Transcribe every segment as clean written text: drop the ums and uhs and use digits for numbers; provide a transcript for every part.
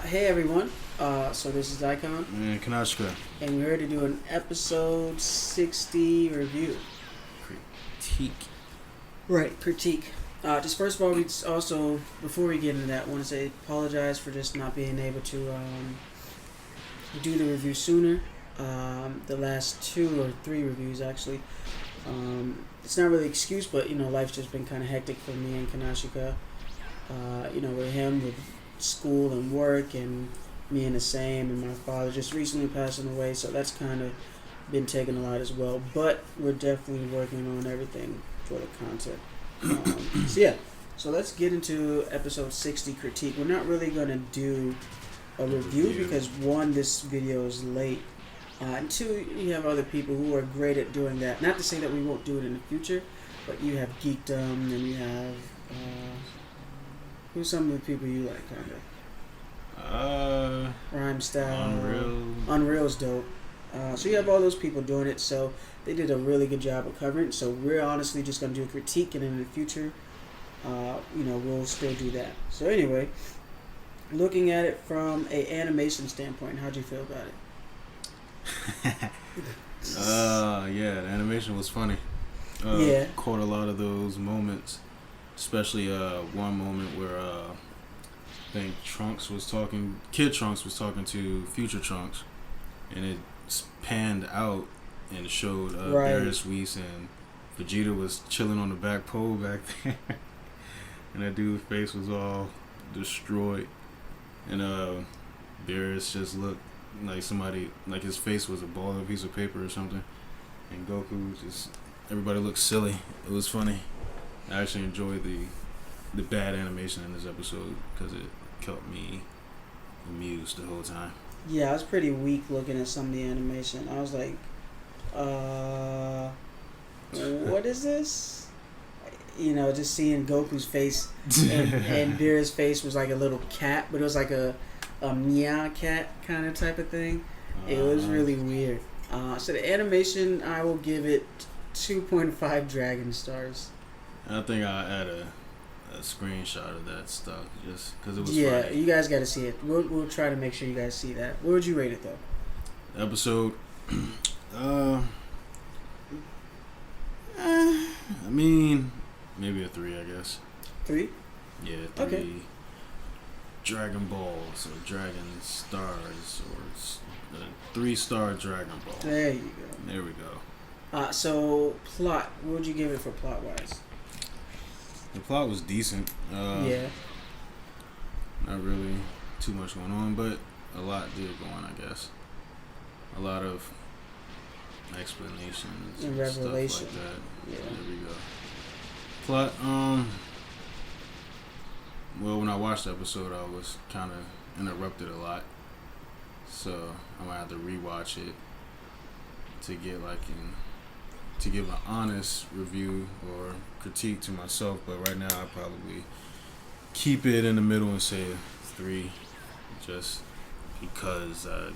Hey everyone, so this is Icon, And kenashika. and we're here to do an episode 60 review. Critique. Right, critique. Just first of all, we also, before we get into that, want to say apologize for just not being able to do the review sooner. The last 2 or 3 reviews, actually. It's not really an excuse, but, life's just been kind of hectic for me and Kanashika. With him, with school and work, and me and the same, and my father just recently passing away, so that's kind of been taking a lot as well. But we're definitely working on everything for the content. So let's get into episode 60 critique. We're not really going to do a review because 1, this video is late, and 2, you have other people who are great at doing that. Not to say that we won't do it in the future, but you have Geekdom, and you have who's some of the people you like, kind of? Rhyme Style. Unreal's dope. So you have all those people doing it, so they did a really good job of covering it. So we're honestly just going to do a critique, and in the future, we'll still do that. So anyway, looking at it from a animation standpoint, how'd you feel about it? The animation was funny. Caught a lot of those moments. Especially one moment where I think Kid Trunks was talking to Future Trunks, and it panned out and showed Darius Weiss and Vegeta was chilling on the back pole back there, and that dude's face was all destroyed, and Darius just looked like his face was a ball of a piece of paper or something, and Goku everybody looked silly. It was funny. I actually enjoyed the bad animation in this episode because it kept me amused the whole time. Yeah, I was pretty weak looking at some of the animation. I was like, what is this? Just seeing Goku's face and Beerus' face was like a little cat, but it was like a meow cat kind of type of thing. It was really weird. So the animation, I will give it 2.5 dragon stars. I think I'll add a screenshot of that stuff just because it was funny. Yeah, you guys got to see it. We'll try to make sure you guys see that. What would you rate it, though? The episode, maybe a 3, I guess. 3? Yeah, 3. Okay. Dragon Balls or Dragon Stars or 3-star Dragon Ball. There you go. There we go. So plot. What would you give it for plot wise? The plot was decent. Not really too much going on, but a lot did go on, I guess. A lot of explanations and revelation. Stuff like that. Yeah. There we go. Plot. Well, when I watched the episode, I was kind of interrupted a lot, so I might have to rewatch it to get to give an honest review or critique to myself. But right now, I'll probably keep it in the middle and say 3, just because I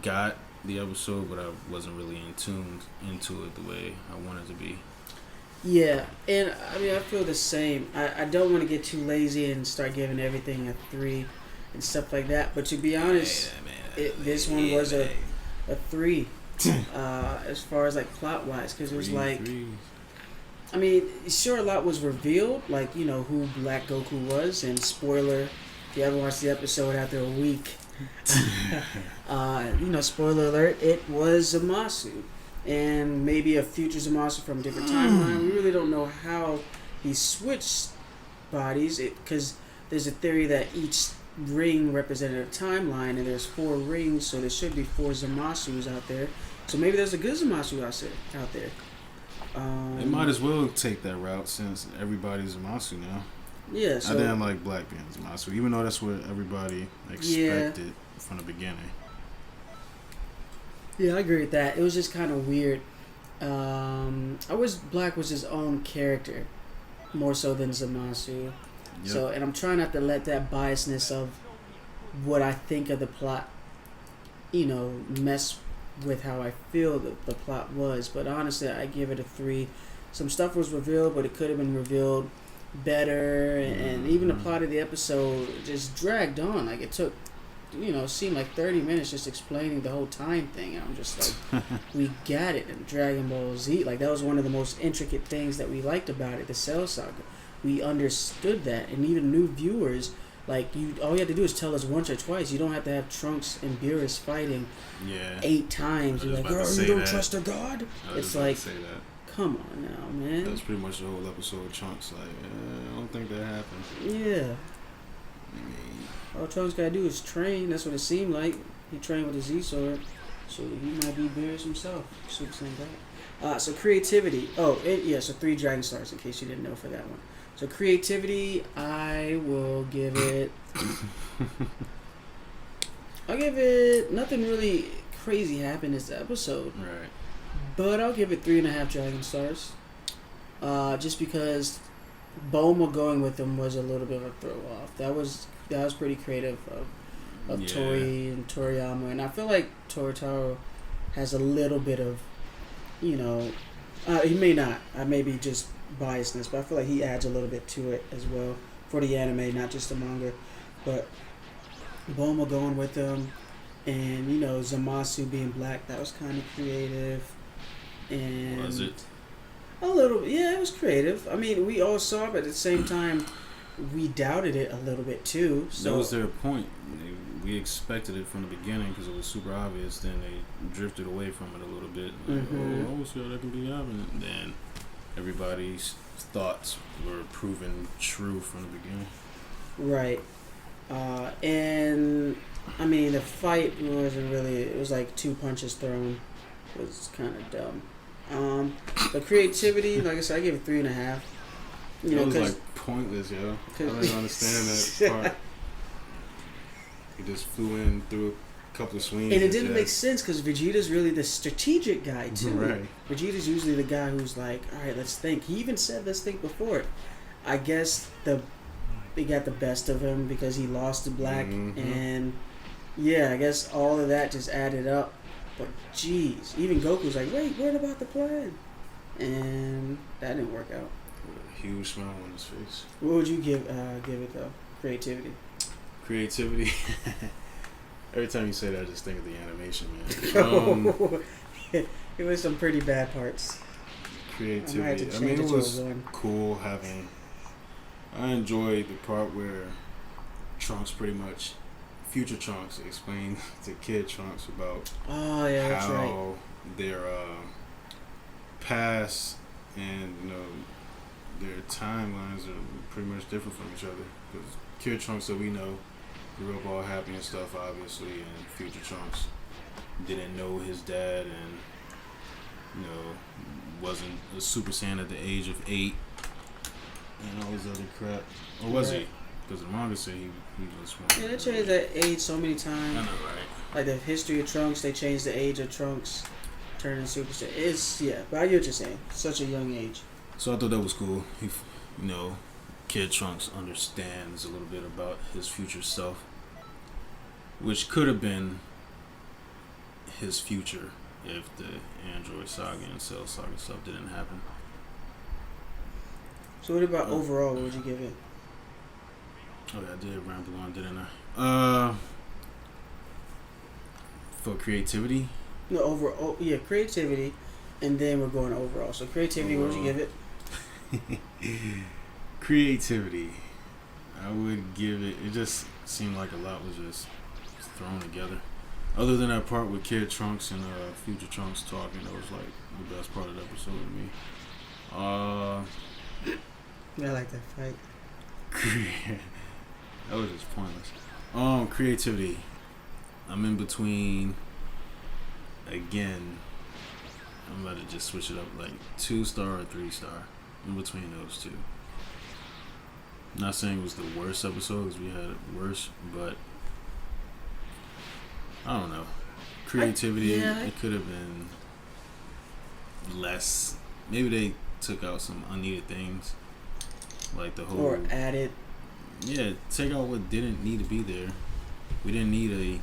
got the episode, but I wasn't really into it the way I wanted to be. Yeah, and I feel the same. I don't want to get too lazy and start giving everything a 3 and stuff like that, but to be honest, this one was a 3. As far as like plot wise, because it was like, sure, a lot was revealed, like who Black Goku was, and spoiler, if you ever watched the episode after a week, spoiler alert, it was Zamasu, and maybe a future Zamasu from a different timeline. We really don't know how he switched bodies, because there's a theory that each ring represented a timeline, and there's 4 rings, so there should be 4 Zamasus out there. So maybe there's a good Zamasu out there. They might as well take that route since everybody's Zamasu now. Yeah, so I didn't like Black being Zamasu, even though that's what everybody expected from the beginning. Yeah, I agree with that. It was just kind of weird. I wish Black was his own character, more so than Zamasu. Yep. So, and I'm trying not to let that biasness of what I think of the plot, mess with how I feel the plot was. But honestly, I give it a 3. Some stuff was revealed, but it could have been revealed better, and even the plot of the episode just dragged on. Like, it took, seemed like 30 minutes just explaining the whole time thing. And I'm just like, we got it. And Dragon Ball Z, like, that was one of the most intricate things that we liked about it, the Cell Saga. We understood that, and even new viewers, like, all you have to do is tell us once or twice. You don't have to have Trunks and Beerus fighting 8 times. You're like, girl, you don't trust a god? It's like, come on now, man. That's pretty much the whole episode of Trunks. Like, I don't think that happened. Yeah. All Trunks gotta do is train. That's what it seemed like. He trained with the Z Sword. So he might be Beerus himself. Super Saiyan God. So creativity. So 3 Dragon Stars, in case you didn't know for that one. So creativity, I will give it... I'll give it... Nothing really crazy happened this episode. Right. But I'll give it 3.5 Dragon Stars. Just because Bulma going with them was a little bit of a throw off. That was pretty creative of Tori and Toriyama. And I feel like Toritaro has a little bit of, he may not. I may be just biasness, but I feel like he adds a little bit to it as well for the anime, not just the manga. But Bulma going with them, and Zamasu being black, that was kind of creative. And was it? A little, yeah, it was creative. I mean, we all saw it, but at the same time, we doubted it a little bit too. So that was their point. We expected it from the beginning because it was super obvious. Then they drifted away from it a little bit. Like, oh, so that can be happening. Then everybody's thoughts were proven true from the beginning. Right. And I mean, the fight wasn't really. It was like 2 punches thrown. It was kind of dumb. The creativity, like I said, I gave it 3.5. It was like pointless, yo. I don't understand that part. He just flew in through a couple of swings. And it didn't make sense because Vegeta's really the strategic guy too. Right. Vegeta's usually the guy who's like, all right, let's think. He even said, let's think before it. I guess they got the best of him because he lost to Black, and I guess all of that just added up. But jeez, even Goku's like, wait, what about the plan? And that didn't work out. With a huge smile on his face. What would you give it though? Creativity. Creativity. Every time you say that, I just think of the animation, man. It was some pretty bad parts. Creativity. I mean, it was cool having. I enjoyed the part where Trunks pretty much. Future Trunks explained to Kid Trunks about how their past and their timelines are pretty much different from each other. Because Kid Trunks, that we know, grew up all happy and stuff, obviously, and Future Trunks didn't know his dad and wasn't a Super Saiyan at the age of 8 and all this other crap. Or was he? Because the manga said he was one. Yeah, they changed that age so many times. I know, right? Like the history of Trunks, they changed the age of Trunks, turning Super Saiyan. But I get what you're saying. Such a young age. So I thought that was cool. Kid Trunks understands a little bit about his future self, which could have been his future if the Android Saga and Cell Saga stuff didn't happen. So what about overall? What would you give it? Oh yeah, I did ramble on, didn't I? For creativity? No, overall. Yeah, creativity, and then we're going overall. So creativity, what would you give it? Creativity, I would give it. It just seemed like a lot was just thrown together. Other than that part with Kid Trunks and Future Trunks talking, that was like the best part of the episode to me. I like that fight. That was just pointless. Creativity. I'm in between. Again, I'm about to just switch it up, like 2-star or 3-star. In between those two. Not saying it was the worst episode, because we had it worse, but I don't know. Creativity, it could have been less. Maybe they took out some unneeded things, like the whole. Or added. Yeah, take out what didn't need to be there. We didn't need a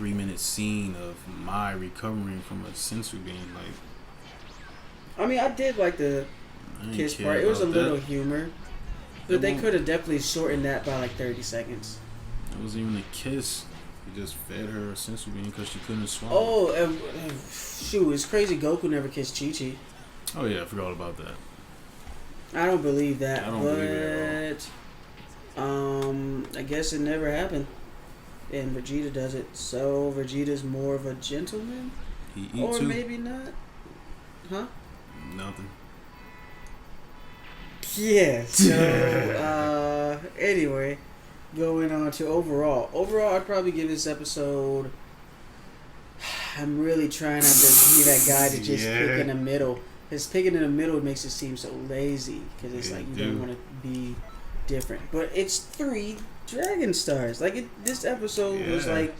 3-minute scene of Mai recovering from a sensory being like. I mean, I did like the kiss part. It was a little humor. But they could have definitely shortened that by like 30 seconds. It wasn't even a kiss. He just fed her sensu bean because she couldn't swallow. Oh, shoot! It's crazy. Goku never kissed Chi-Chi. Oh yeah, I forgot about that. I don't believe that. I don't believe it at all. I guess it never happened. And Vegeta does it. So Vegeta's more of a gentleman? He eat or too. maybe not. Huh? Nothing. Yeah. So anyway, going on to overall. Overall, I'd probably give this episode. I'm really trying not to be that guy to just pick in the middle. Because picking in the middle makes it seem so lazy. Because it's like you don't want to be different. But it's 3 Dragon Stars. Like this episode was like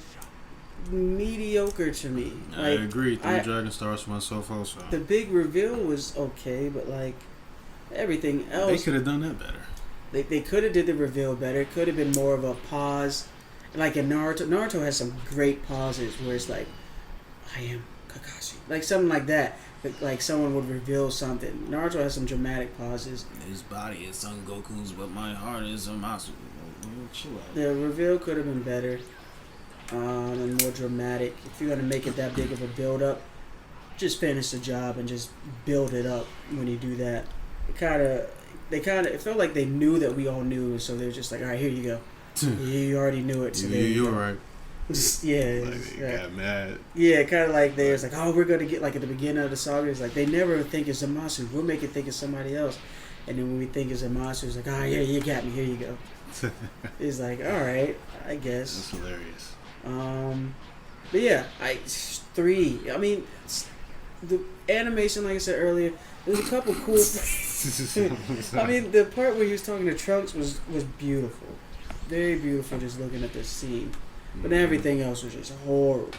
mediocre to me. Like, I agree. 3 Dragon Stars for myself also. The big reveal was okay, but like everything else, they could have done that better. They could have did the reveal better. It could have been more of a pause. Like in Naruto. Naruto has some great pauses where it's like, I am Kakashi. Like something like that. Like someone would reveal something. Naruto has some dramatic pauses. His body is Son Goku's, but my heart is Zamasu. Chill out. The reveal could have been better. And more dramatic. If you're gonna make it that big of a build up, just finish the job and just build it up when you do that. It felt like they knew that we all knew, so they're just like, all right, here you go. You already knew it, so you were right. Yeah, like they got mad. Yeah, kind of like they was like, oh, we're gonna get like at the beginning of the saga. It's like they never think it's Zamasu. We'll make it think it's somebody else. And then when we think it's Zamasu, it's like, oh yeah, you got me. Here you go. It's like, all right, I guess. That's hilarious. But yeah, 3. I mean, the animation, like I said earlier, there's a couple cool. I mean, the part where he was talking to Trunks was beautiful, very beautiful. Just looking at this scene. But everything else was just horrible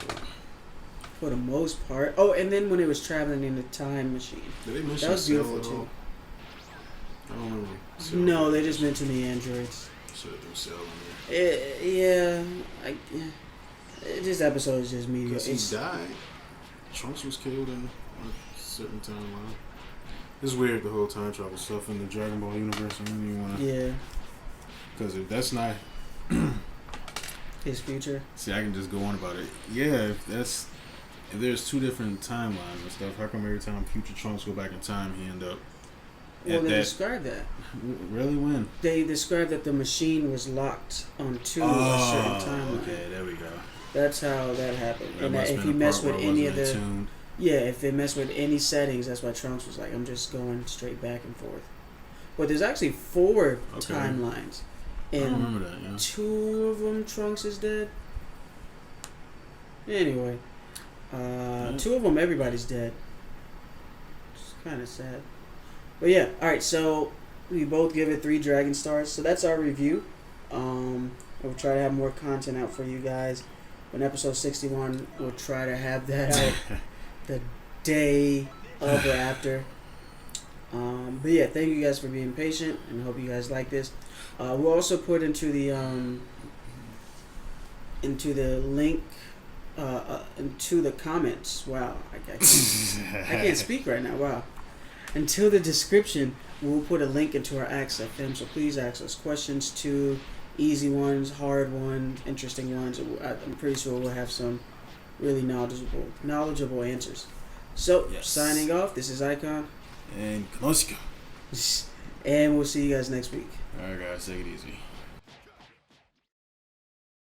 for the most part. Oh, and then when it was traveling in the time machine, Did they mention that was beautiful too. I don't remember. No, they just mentioned the androids. This episode is just mediocre. Because he died. Trunks was killed in a certain timeline. It's weird, the whole time travel stuff in the Dragon Ball universe. I don't even want to. Yeah. Because if that's not his future. See, I can just go on about it. Yeah, if there's 2 different timelines and stuff, how come every time future Trunks go back in time, he end up? Well, they described that. Really, when? They described that the machine was locked onto a certain timeline. Okay, there we go. That's how that happened. That and that if you mess with any of the tuned. if they mess with any settings, that's why Trunks was like, I'm just going straight back and forth. But there's actually 4 timelines. And I don't remember that, yeah. 2 of them, Trunks is dead. Anyway, 2 of them, everybody's dead. It's kind of sad. But yeah, alright, so we both give it 3 Dragon Stars. So that's our review. We'll try to have more content out for you guys. When episode 61, we'll try to have that out the day of or after. But yeah, thank you guys for being patient, and I hope you guys like this. We'll also put into the link, into the comments. Wow, I can't speak right now. Wow. Until the description, we'll put a link into our Ask FM. So please ask us questions too. Easy ones, hard ones, interesting ones. I'm pretty sure we'll have some really knowledgeable answers. So, Signing off, this is Icon. And kenashika. And we'll see you guys next week. Alright guys, take it easy.